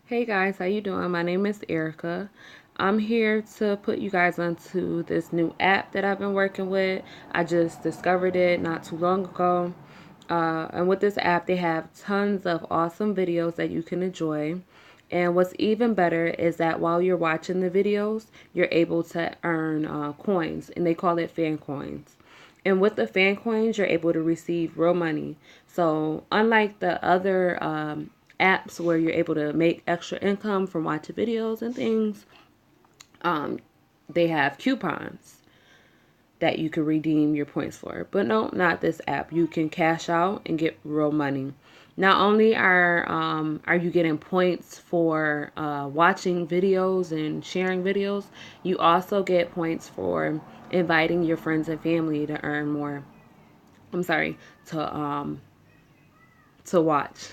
Hey guys, how you doing? My name is Erica. I'm here to put you guys onto this new app that I've been working with. I just discovered it not too long ago. And with this app, they have tons of awesome videos that you can enjoy. And what's even better is that while you're watching the videos, you're able to earn coins, and they call it fan coins. And with the fan coins, you're able to receive real money. So unlike the other apps where you're able to make extra income from watching videos and things, um, they have coupons that you can redeem your points for. But no, not this app. You can cash out and get real money. Not only are you getting points for watching videos and sharing videos, you also get points for inviting your friends and family to earn more. I'm sorry, to watch.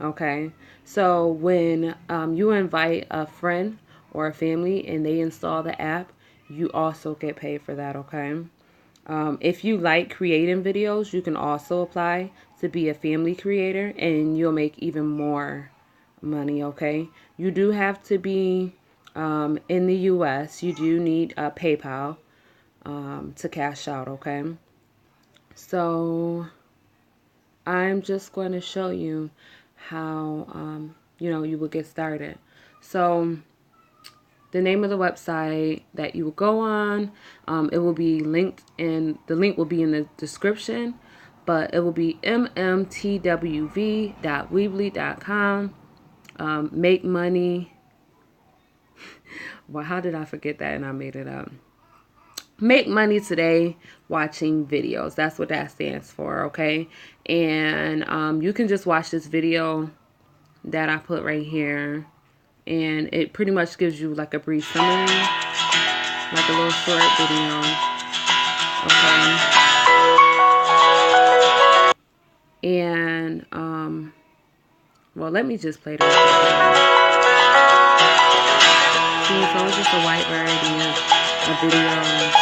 Okay, so when you invite a friend or a family and they install the app, you also get paid for that. Okay. If you like creating videos, you can also apply to be a family creator and you'll make even more money. Okay, you do have to be in the US. You do need a PayPal to cash out. Okay, so I'm just going to show you how you will get started. So the name of the website that you will go on, it will be linked, and the link will be in the description, but it will be mmtwv.weebly.com. Make money. Well, how did I forget that and I made it up? Make money today watching videos. That's what that stands for, okay? And you can just watch this video that I put right here, and it pretty much gives you like a brief summary, like a little short video, okay? And well, let me just play this video. See, so it's just a wide variety of videos.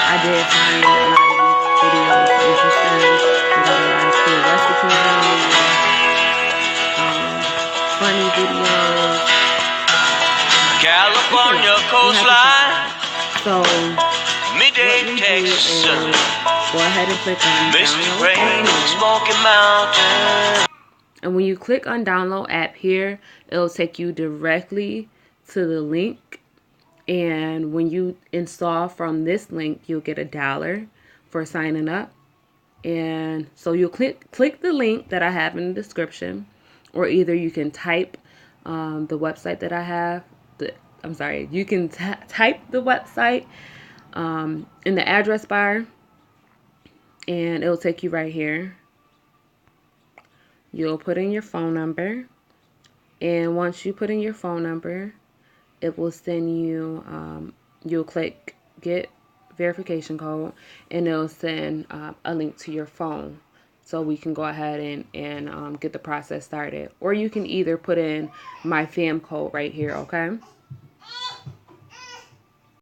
I did find a lot of these videos interesting. We got a lot of cool recipes on there, funny videos. California coastline. So Midday Texas. Go ahead and click on download Smoky Mountain. And when you click on download app here, it'll take you directly to the link. And when you install from this link, you'll get $1 for signing up. And so you'll click the link that I have in the description, or either you can type the website that I have. You can type the website in the address bar, and it'll take you right here. You'll put in your phone number, and once you put in your phone number, it will send you, you'll click get verification code, and it'll send a link to your phone, so we can go ahead and get the process started. Or you can either put in my famcode right here, okay?